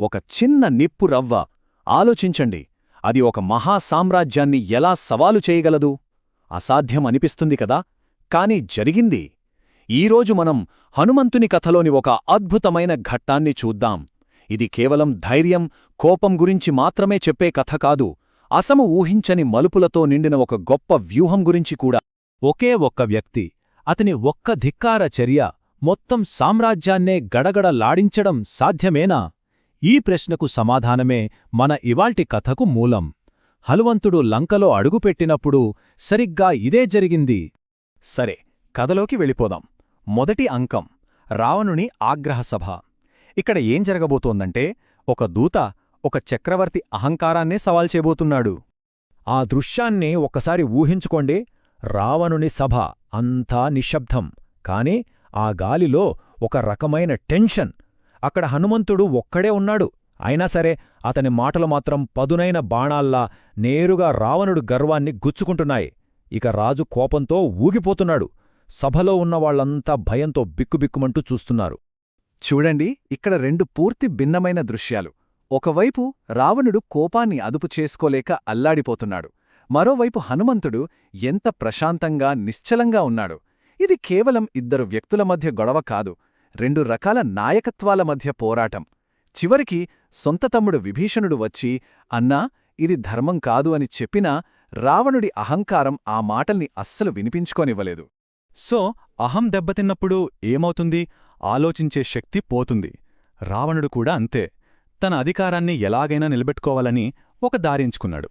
ఒక చిన్న నిప్పు రవ్వ. ఆలోచించండి, అది ఒక మహాసామ్రాజ్యాన్ని ఎలా సవాలు చేయగలదు? అసాధ్యం అనిపిస్తుంది కదా, కాని జరిగింది. ఈరోజు మనం హనుమంతుని కథలోని ఒక అద్భుతమైన ఘట్టాన్ని చూద్దాం. ఇది కేవలం ధైర్యం, కోపం గురించి మాత్రమే చెప్పే కథ కాదు, అసము ఊహించని మలుపులతో నిండిన ఒక గొప్ప వ్యూహం గురించి కూడా. ఒకే ఒక్క వ్యక్తి, అతని ఒక్క ధిక్కార చర్య మొత్తం సామ్రాజ్యాన్నే గడగడలాడించడం సాధ్యమేనా? ఈ ప్రశ్నకు సమాధానమే మన ఇవాల్టి కథకు మూలం. హనుమంతుడు లంకలో అడుగుపెట్టినప్పుడు సరిగ్గా ఇదే జరిగింది. సరే, కథలోకి వెళ్ళిపోదాం. మొదటి అంకం: రావణుని ఆగ్రహసభ. ఇక్కడ ఏం జరగబోతోందంటే, ఒక దూత ఒక చక్రవర్తి అహంకారాన్నే సవాల్ చేయబోతున్నాడు. ఆ దృశ్యాన్నే ఒక్కసారి ఊహించుకోండి. రావణుని సభ అంతా నిశ్శబ్దం, కాని ఆ గాలిలో ఒక రకమైన టెన్షన్. అక్కడ హనుమంతుడు ఒక్కడే ఉన్నాడు. అయినా సరే అతని మాటలు మాత్రం పదునైన బాణాల్లా నేరుగా రావణుడు గర్వాన్ని గుచ్చుకుంటున్నాయి. ఇక రాజు కోపంతో ఊగిపోతున్నాడు. సభలో ఉన్నవాళ్లంతా భయంతో బిక్కుబిక్కుమంటూ చూస్తున్నారు. చూడండి, ఇక్కడ రెండు పూర్తి భిన్నమైన దృశ్యాలు. ఒకవైపు రావణుడు కోపాన్ని అదుపు చేసుకోలేక అల్లాడిపోతున్నాడు. మరోవైపు హనుమంతుడు ఎంత ప్రశాంతంగా, నిశ్చలంగా ఉన్నాడు. ఇది కేవలం ఇద్దరు వ్యక్తుల మధ్య గొడవ కాదు, రెండు రకాల నాయకత్వాల మధ్య పోరాటం. చివరికి సొంత తమ్ముడు విభీషణుడు వచ్చి, అన్నా, ఇది ధర్మం కాదు అని చెప్పినా రావణుడి అహంకారం ఆ మాటల్ని అస్సలు వినిపించుకోనివ్వలేదు. సో అహం దెబ్బతిన్నప్పుడు ఏమవుతుంది? ఆలోచించే శక్తి పోతుంది. రావణుడు కూడా అంతే. తన అధికారాన్ని ఎలాగైనా నిలబెట్టుకోవాలని ఒక దారించుకున్నాడు.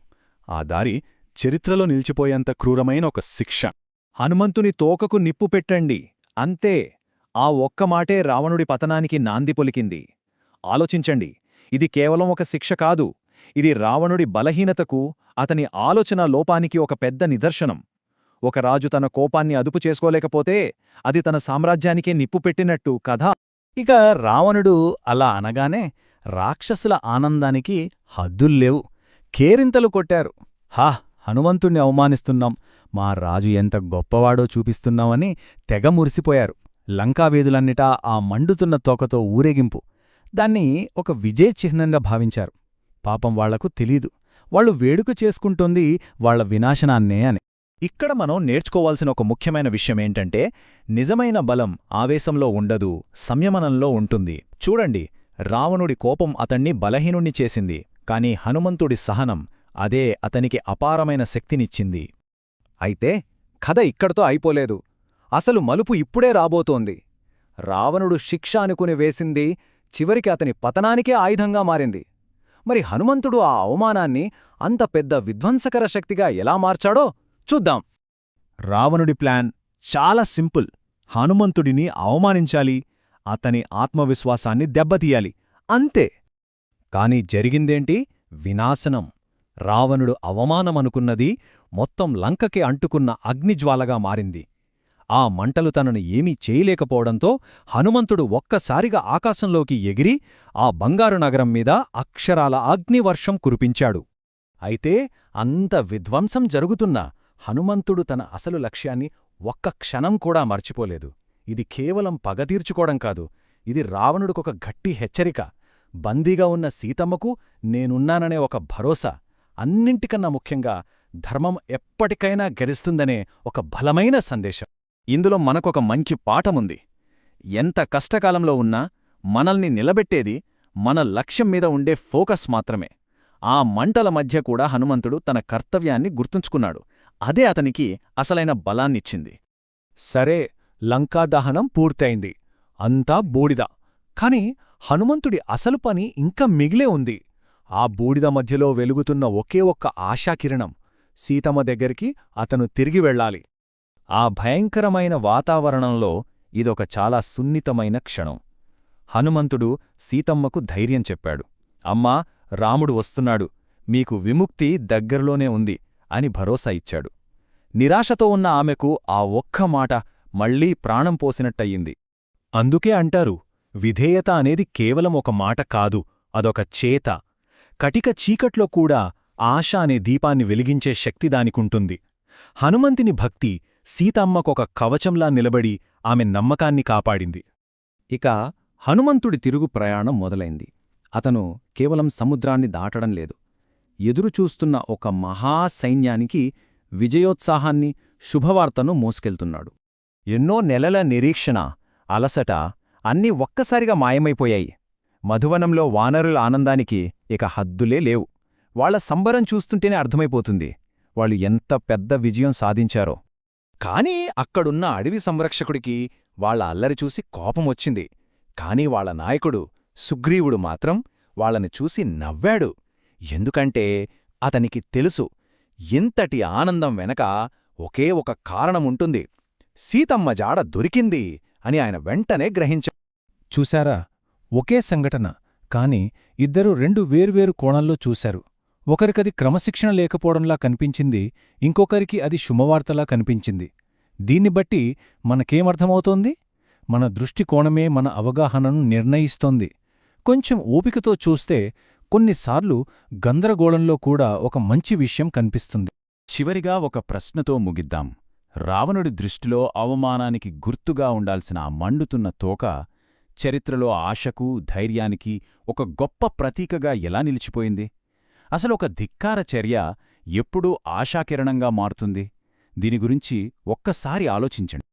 ఆ దారి చరిత్రలో నిలిచిపోయేంత క్రూరమైన ఒక శిక్ష. హనుమంతుని తోకకు నిప్పు పెట్టండి, అంతే. ఆ ఒక్క మాటే రావణుడి పతనానికి నాంది పొలికింది. ఆలోచించండి, ఇది కేవలం ఒక శిక్ష కాదు, ఇది రావణుడి బలహీనతకు, అతని ఆలోచనా లోపానికి ఒక పెద్ద నిదర్శనం. ఒక రాజు తన కోపాన్ని అదుపు చేసుకోలేకపోతే అది తన సామ్రాజ్యానికే నిప్పు పెట్టినట్టు కదా. ఇక రావణుడు అలా అనగానే రాక్షసుల ఆనందానికి హద్దుల్లేవు. కేరింతలు కొట్టారు. హా, హనుమంతుణ్ణి అవమానిస్తున్నాం, మా రాజు ఎంత గొప్పవాడో చూపిస్తున్నామని తెగ మురిసిపోయారు. లంకావేదులన్నిటా ఆ మండుతున్న తోకతో ఊరేగింపు. దాన్ని ఒక విజయ చిహ్నంగా భావించారు. పాపం వాళ్లకు తెలీదు, వాళ్ళు వేడుక చేసుకుంటోంది వాళ్ల వినాశనాన్నే అని. ఇక్కడ మనం నేర్చుకోవాల్సిన ఒక ముఖ్యమైన విషయమేంటంటే, నిజమైన బలం ఆవేశంలో ఉండదు, సంయమనంలో ఉంటుంది. చూడండి, రావణుడి కోపం అతణ్ణి బలహీనుణ్ణి చేసింది, కాని హనుమంతుడి సహనం అదే అతనికి అపారమైన శక్తినిచ్చింది. అయితే కథ ఇక్కడితో అయిపోలేదు. అసలు మలుపు ఇప్పుడే రాబోతోంది. రావణుడు శిక్ష అనుకుని వేసింది చివరికి అతని పతనానికే ఆయుధంగా మారింది. మరి హనుమంతుడు ఆ అవమానాన్ని అంత పెద్ద విధ్వంసకర శక్తిగా ఎలా మార్చాడో చూద్దాం. రావణుడి ప్లాన్ చాలా సింపుల్. హనుమంతుడిని అవమానించాలి, అతని ఆత్మవిశ్వాసాన్ని దెబ్బతీయాలి, అంతే. కాని జరిగిందేంటి? వినాశనం. రావణుడు అవమానమనుకున్నది మొత్తం లంకకి అంటుకున్న అగ్నిజ్వాలగా మారింది. ఆ మంటలు తనను ఏమీ చేయలేకపోవడంతో హనుమంతుడు ఒక్కసారిగా ఆకాశంలోకి ఎగిరి ఆ బంగారు నగరం మీద అక్షరాల అగ్నివర్షం కురిపించాడు. అయితే అంత విధ్వంసం జరుగుతున్నా హనుమంతుడు తన అసలు లక్ష్యాన్ని ఒక్క క్షణం కూడా మర్చిపోలేదు. ఇది కేవలం పగ తీర్చుకోవడం కాదు, ఇది రావణుడికొక గట్టి హెచ్చరిక. బందీగా ఉన్న సీతమ్మకు నేనున్నాననే ఒక భరోసా. అన్నింటికన్నా ముఖ్యంగా ధర్మం ఎప్పటికైనా గెలుస్తుందనే ఒక బలమైన సందేశం. ఇందులో మనకొక మంచి పాఠముంది. ఎంత కష్టకాలంలో ఉన్నా మనల్ని నిలబెట్టేది మన లక్ష్యం మీద ఉండే ఫోకస్ మాత్రమే. ఆ మంటల మధ్య కూడా హనుమంతుడు తన కర్తవ్యాన్ని గుర్తుంచుకున్నాడు. అదే అతనికి అసలైన బలాన్నిచ్చింది. సరే, లంకాదహనం పూర్తయింది, అంతా బూడిద. కాని హనుమంతుడి అసలు పని ఇంకా మిగిలే ఉంది. ఆ బూడిద మధ్యలో వెలుగుతున్న ఒకే ఒక్క ఆశాకిరణం. సీతమ్మ దగ్గరికి అతను తిరిగి వెళ్ళాలి. ఆ భయంకరమైన వాతావరణంలో ఇదొక చాలా సున్నితమైన క్షణం. హనుమంతుడు సీతమ్మకు ధైర్యం చెప్పాడు. అమ్మా, రాముడు వస్తున్నాడు, మీకు విముక్తి దగ్గరలోనే ఉంది అని భరోసా ఇచ్చాడు. నిరాశతో ఉన్న ఆమెకు ఆ ఒక్క మాట మళ్లీ ప్రాణం పోసినట్టయింది. అందుకే అంటారు, విధేయత అనేది కేవలం ఒక మాట కాదు, అదొక చేత. కటిక చీకట్లో కూడా ఆశ అనే దీపాన్ని వెలిగించే శక్తి దానికుంటుంది. హనుమంతుని భక్తి సీతమ్మకొక కవచంలా నిలబడి ఆమె నమ్మకాన్ని కాపాడింది. ఇక హనుమంతుడి తిరుగు ప్రయాణం మొదలైంది. అతను కేవలం సముద్రాన్ని దాటడం లేదు, ఎదురుచూస్తున్న ఒక మహాసైన్యానికి విజయోత్సాహాన్ని, శుభవార్తను మోసుకెళ్తున్నాడు. ఎన్నో నెలల నిరీక్షణ, అలసట అన్నీ ఒక్కసారిగా మాయమైపోయాయి. మధువనంలో వానరుల ఆనందానికి ఇక హద్దులే లేవు. వాళ్ల సంబరం చూస్తుంటేనే అర్థమైపోతుంది వాళ్ళు ఎంత పెద్ద విజయం సాధించారో. కాని అక్కడున్న అడవి సంరక్షకుడికి వాళ్ల అల్లరి చూసి కోపమొచ్చింది. కాని వాళ్ల నాయకుడు సుగ్రీవుడు మాత్రం వాళ్ళని చూసి నవ్వాడు. ఎందుకంటే అతనికి తెలుసు, ఇంతటి ఆనందం వెనక ఒకే ఒక కారణముంటుంది. సీతమ్మ జాడ దొరికింది అని ఆయన వెంటనే గ్రహించాడు. చూశారా, ఒకే సంఘటన, కాని ఇద్దరూ రెండు వేర్వేరు కోణంలో చూశారు. ఒకరికది క్రమశిక్షణ లేకపోవడంలా కనిపించింది, ఇంకొకరికి అది శుభవార్తలా కనిపించింది. దీన్ని బట్టి మనకేమర్థమవుతోంది? మన దృష్టికోణమే మన అవగాహనను నిర్ణయిస్తోంది. కొంచెం ఓపికతో చూస్తే కొన్నిసార్లు గందరగోళంలో కూడా ఒక మంచి విషయం కనిపిస్తుంది. చివరిగా ఒక ప్రశ్నతో ముగిద్దాం. రావణుడి దృష్టిలో అవమానానికి గుర్తుగా ఉండాల్సిన ఆ మండుతున్న తోక చరిత్రలో ఆశకు, ధైర్యానికి ఒక గొప్ప ప్రతీకగా ఎలా నిలిచిపోయింది? అసలు ఒక ధిక్కార చర్య ఎప్పుడూ ఆశాకిరణంగా మారుతుంది? దీని గురించి ఒక్కసారి ఆలోచించండి.